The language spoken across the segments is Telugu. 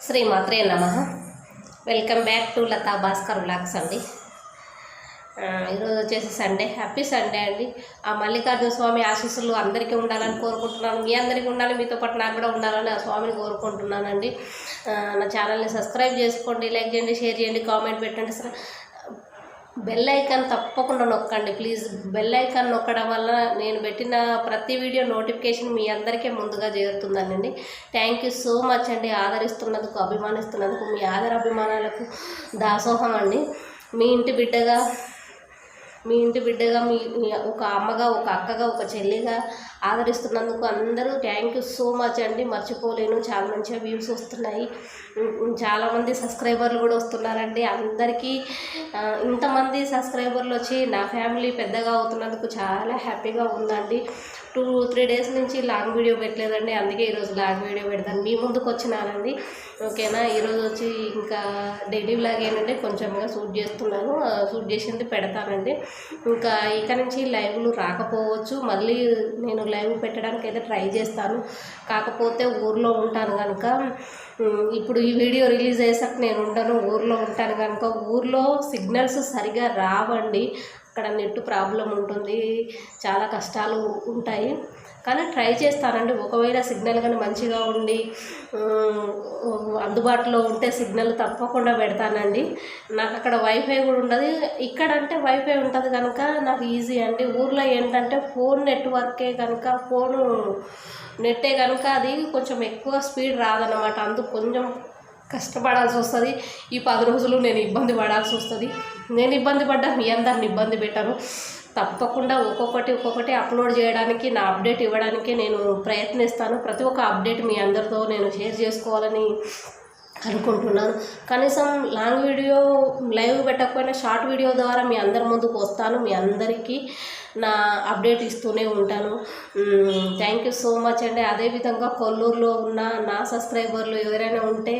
శ్రీమాత్రే నమః. Welcome back to Lata Bhaskar vlogs అండి. ఈరోజు వచ్చేసి సండే, హ్యాపీ సండే అండి. ఆ మల్లికార్జున స్వామి ఆశీస్సులు అందరికీ ఉండాలని కోరుకుంటున్నాను. మీ అందరికీ ఉండాలి, మీతో పాటు నాకు కూడా ఉండాలని ఆ స్వామిని కోరుకుంటున్నానండి. నా ఛానల్ని సబ్స్క్రైబ్ చేసుకోండి, లైక్ చేయండి, షేర్ చేయండి, కామెంట్ పెట్టండి. బెల్ ఐకాన్ తప్పకుండా నొక్కండి ప్లీజ్. బెల్ ఐకాన్ నొక్కడం వల్ల నేను పెట్టిన ప్రతి వీడియో నోటిఫికేషన్ మీ అందరికీ ముందుగా చేరుతుందండి. థ్యాంక్ యూ సో మచ్ అండి. ఆదరిస్తున్నందుకు, అభిమానిస్తున్నందుకు, మీ ఆదర అభిమానాలకు దాసోహం అండి. మీ ఇంటి బిడ్డగా మీ ఒక అమ్మగా, ఒక అక్కగా, ఒక చెల్లిగా ఆదరిస్తున్నందుకు అందరూ థ్యాంక్ యూ సో మచ్ అండి. మర్చిపోలేను. చాలా మంచిగా వ్యూస్ వస్తున్నాయి, చాలామంది సబ్స్క్రైబర్లు కూడా వస్తున్నారండి. అందరికీ ఇంతమంది సబ్స్క్రైబర్లు వచ్చి నా ఫ్యామిలీ పెద్దగా అవుతున్నందుకు చాలా హ్యాపీగా ఉందండి. 2-3 డేస్ నుంచి లాంగ్ వీడియో పెట్టలేదండి, అందుకే ఈరోజు లాంగ్ వీడియో పెడతాను. మీ ముందుకు వచ్చినానండి, ఓకేనా. ఈరోజు వచ్చి ఇంకా డైలీ వ్లాగ్ ఏంటంటే కొంచెంగా షూట్ చేస్తున్నాను, షూట్ చేసింది పెడతానండి. ఇంకా ఇక నుంచి లైవ్లు రాకపోవచ్చు, మళ్ళీ నేను లైవ్ పెట్టడానికి అయితే ట్రై చేస్తాను. కాకపోతే ఊర్లో ఉంటాను కనుక, ఇప్పుడు ఈ వీడియో రిలీజ్ అయ్యేసాక నేను ఉండను, ఊర్లో ఉంటాను కనుక ఊర్లో సిగ్నల్స్ సరిగా రావండి. అక్కడ నెట్ ప్రాబ్లం ఉంటుంది, చాలా కష్టాలు ఉంటాయి. కానీ ట్రై చేస్తానండి. ఒకవేళ సిగ్నల్ కానీ మంచిగా ఉండి అందుబాటులో ఉంటే సిగ్నల్ తప్పకుండా పెడతానండి. నాకు అక్కడ వైఫై కూడా ఉండదు, ఇక్కడ అంటే వైఫై ఉంటుంది కనుక నాకు ఈజీ అండి. ఊర్లో ఏంటంటే ఫోన్ నెట్వర్కే కనుక, ఫోను నెట్టే కనుక అది కొంచెం ఎక్కువ స్పీడ్ రాదన్నమాట. అందుకు కొంచెం కష్టపడాల్సి వస్తుంది. ఈ 10 రోజులు నేను ఇబ్బంది పడాల్సి వస్తుంది. నేను ఇబ్బంది పడ్డా, మీ అందరిని ఇబ్బంది పెట్టాను. తప్పకుండా ఒక్కొక్కటి అప్లోడ్ చేయడానికి, నా అప్డేట్ ఇవ్వడానికి నేను ప్రయత్నిస్తాను. ప్రతి ఒక్క అప్డేట్ మీ అందరితో నేను షేర్ చేసుకోవాలని అనుకుంటున్నాను. కనీసం లాంగ్ వీడియో లైవ్ పెట్టకపోయినా షార్ట్ వీడియో ద్వారా మీ అందరి ముందుకు వస్తాను, మీ అందరికీ నా అప్డేట్ ఇస్తూనే ఉంటాను. థ్యాంక్ యూ సో మచ్ అండి. అదేవిధంగా కొల్లూరులో ఉన్న నా సబ్స్క్రైబర్లు ఎవరైనా ఉంటే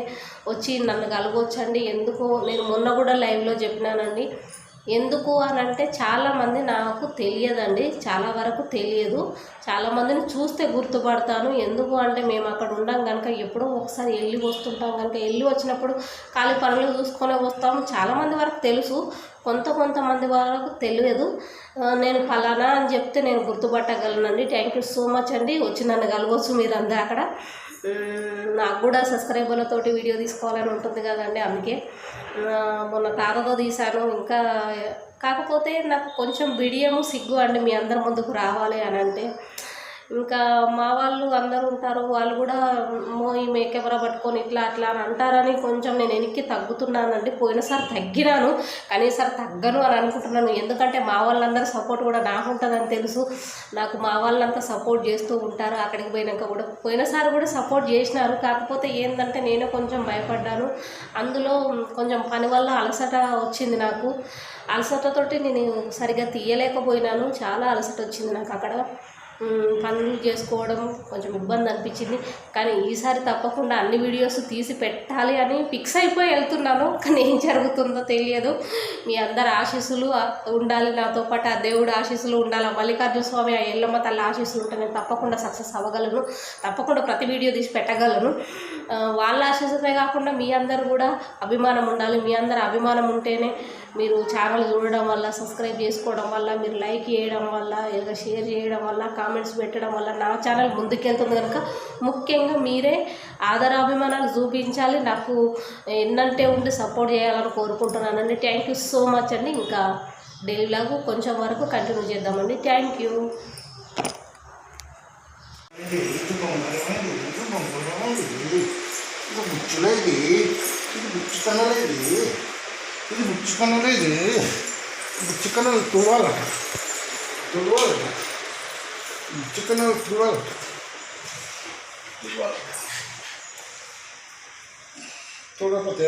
వచ్చి నన్ను కలవచ్చండి. ఎందుకో నేను మొన్న కూడా లైవ్లో చెప్పినానండి. ఎందుకు అని అంటే చాలామంది నాకు తెలియదండి, చాలా వరకు తెలియదు. చాలామందిని చూస్తే గుర్తుపడతాను. ఎందుకు అంటే మేము అక్కడ ఉండం కనుక, ఎప్పుడో ఒకసారి వెళ్ళి వస్తుంటాం కనుక, వెళ్ళి వచ్చినప్పుడు ఖాళీ పనులు చూసుకొని వస్తాము. చాలామంది వరకు తెలుసు, కొంతమంది వరకు తెలియదు. నేను ఫలానా అని చెప్తే నేను గుర్తుపట్టగలనండి. థ్యాంక్ యూ సో మచ్ అండి. వచ్చి నన్ను కలవచ్చు మీరు అందరూ అక్కడ. నాకు కూడా సబ్స్క్రైబర్లతోటి వీడియో తీసుకోవాలని ఉంటుంది కదండి, అందుకే మొన్న తాతతో తీశాను. ఇంకా కాకపోతే నాకు కొంచెం బిడియము, సిగ్గు అండి మీ అందరి ముందుకు రావాలి అని అంటే. ఇంకా మా వాళ్ళు అందరూ ఉంటారు, వాళ్ళు కూడా ఈమె కెమెరా పట్టుకొని ఇట్లా అట్లా అని అంటారని కొంచెం నేను వెనక్కి తగ్గుతున్నానండి. పోయినసారి తగ్గినాను, కానీ ఈసారి తగ్గను అని అనుకుంటున్నాను. ఎందుకంటే మా వాళ్ళందరూ సపోర్ట్ కూడా నాకు ఉంటుందని తెలుసు. నాకు మా వాళ్ళంతా సపోర్ట్ చేస్తూ ఉంటారు. అక్కడికి పోయినాక కూడా పోయినసారి కూడా సపోర్ట్ చేసినారు. కాకపోతే ఏంటంటే నేను కొంచెం భయపడ్డాను. అందులో కొంచెం పని వల్ల అలసట వచ్చింది నాకు. అలసటతోటి నేను సరిగ్గా తీయలేకపోయినాను. చాలా అలసట వచ్చింది నాకు అక్కడ. పనులు చేసుకోవడం కొంచెం ఇబ్బంది అనిపించింది. కానీ ఈసారి తప్పకుండా అన్ని వీడియోస్ తీసి పెట్టాలి అని ఫిక్స్ అయిపోయి వెళ్తున్నాను. కానీ ఏం జరుగుతుందో తెలియదు. మీ అందరి ఆశీస్సులు ఉండాలి నాతో పాటు, ఆ దేవుడు ఆశీస్సులు ఉండాలి, మల్లికార్జున స్వామి, ఆ ఎల్లమ్మ తల్లి ఆశీస్సులు ఉంటే నేను తప్పకుండా సక్సెస్ అవ్వగలను. తప్పకుండా ప్రతి వీడియో తీసి పెట్టగలను. వాళ్ళ ఆశీస్సులే కాకుండా మీ అందరు కూడా అభిమానం ఉండాలి. మీ అందరు అభిమానం ఉంటేనే మీరు ఛానల్ చూడడం వల్ల, సబ్స్క్రైబ్ చేసుకోవడం వల్ల, మీరు లైక్ చేయడం వల్ల, ఇలా షేర్ చేయడం వల్ల, కామెంట్స్ పెట్టడం వల్ల నా ఛానల్ ముందుకెళ్తుంది కనుక ముఖ్యంగా మీరే ఆదరాభిమానాలు చూపించాలి, నాకు ఎన్నంటే ఉండి సపోర్ట్ చేయాలని కోరుకుంటున్నానండి. థ్యాంక్ యూ సో మచ్ అండి. ఇంకా డైలీ వ్లాగ్ కొంచెం వరకు కంటిన్యూ చేద్దామండి. Thank you. ఇది ముచ్చుకన్నది, ముచ్చుకన్నది తుడవాలట, ముచ్చుకన్నది తుడవాలట. చూడకపోతే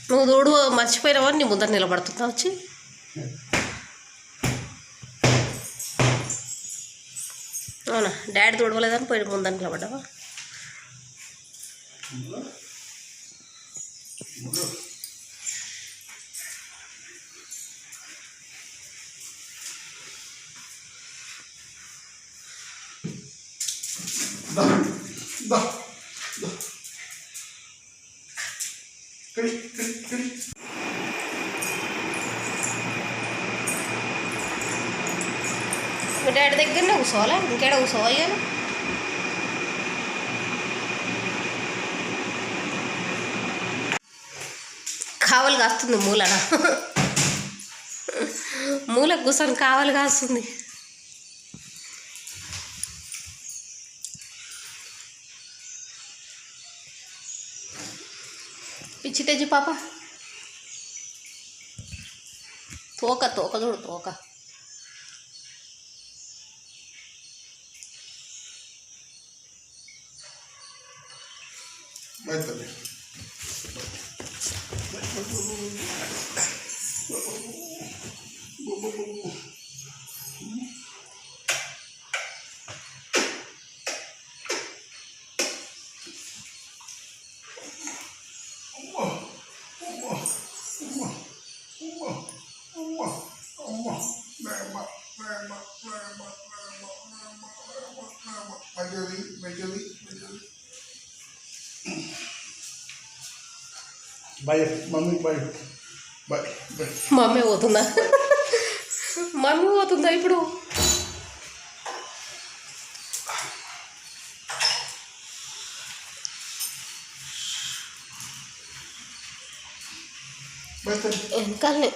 నువ్వు తోడు మర్చిపోయినావా, నీ ముందర నిలబడుతుందా వచ్చి? అవునా, డాడీ తోడవలేదని పోయి ముందర నిలబడ్డావా? దా దా దా కడి కడి కడి మీ డాడీ దగ్గరనే కూర్చోవాలా ఇంకేడ కూర్చోవాలి కావలి కాస్తుంది మూలన మూలకు కూర్చొని కావలి కాస్తుంది పిచ్చిటేజీ పాప తోక తోక చూడు తోక బయటది bye mummy bye bye bye mummy పోతుందా మమ్మీ పోతుందా ఇప్పుడు వెనకాలనే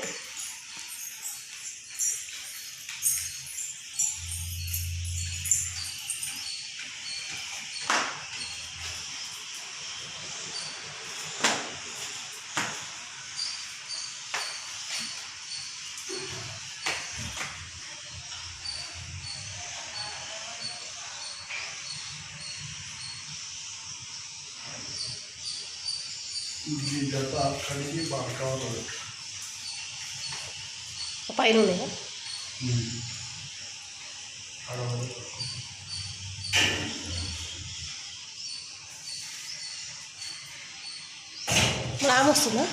జత కడిగి బాగా కావాలి పైన ఉన్నాయా రామ్ వస్తుందా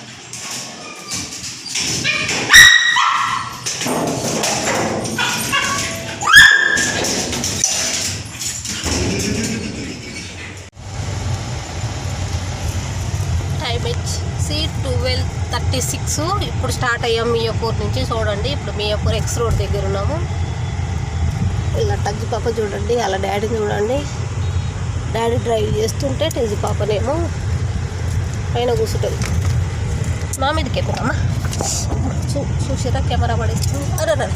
టైం వచ్చి 12:36 ఇప్పుడు స్టార్ట్ అయ్యాం మియాపూర్ నుంచి చూడండి ఇప్పుడు మియాపూర్ ఎక్స్ రోడ్ దగ్గర ఉన్నాము ఇలా టజ్జి పాప చూడండి అలా డాడీని చూడండి డాడీ డ్రైవ్ చేస్తుంటే టజ్జి పాపనేమో పైన కూర్చుంటుంది నా మీదకి ఎక్కుతామా చూసిరా కెమెరా పడేస్తుంది అరే రే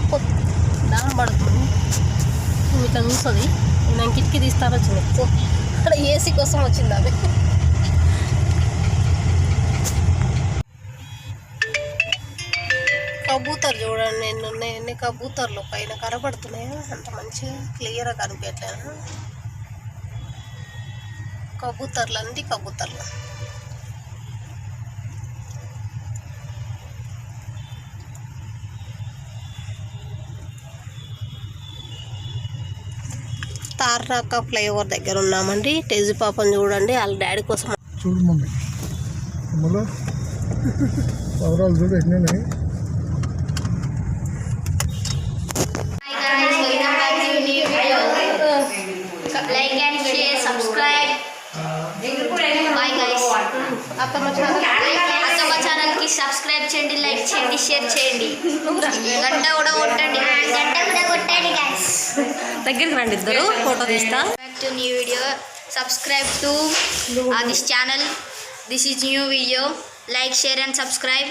ఒక్క దాని పడుతుంది ఇట్లా చూస్తుంది నేను కిటికీ తీస్తాను వచ్చింది అక్కడ ఏసీ కోసం వచ్చింది అవి కబూతర్ చూడండి ఎన్ని కబూతర్లు పైన కనబడుతున్నాయా అంత మంచిగా క్లియర్గా కనిపించట్లేదు కబూతర్లు అన్ని కబూతర్లు తార్నాక ఫ్లైఓవర్ దగ్గర ఉన్నామండి టెజీ పాపని చూడండి వాళ్ళ డాడీ కోసం చూడు మమ్మీ మళ్ళీ పవరాలు చూడు ఎన్ని Like and share, subscribe. Bye guys. అత్తమ్మ ఛానల్ కి సబ్స్క్రైబ్ చేయండి, లైక్ చేయండి, షేర్ చేయండి, గంట కూడా కొట్టండి guys. దగ్గరికి రండి ఇద్దరు ఫోటో తీస్తా Back to new video. Subscribe to this channel. This is new video. Like, share and subscribe.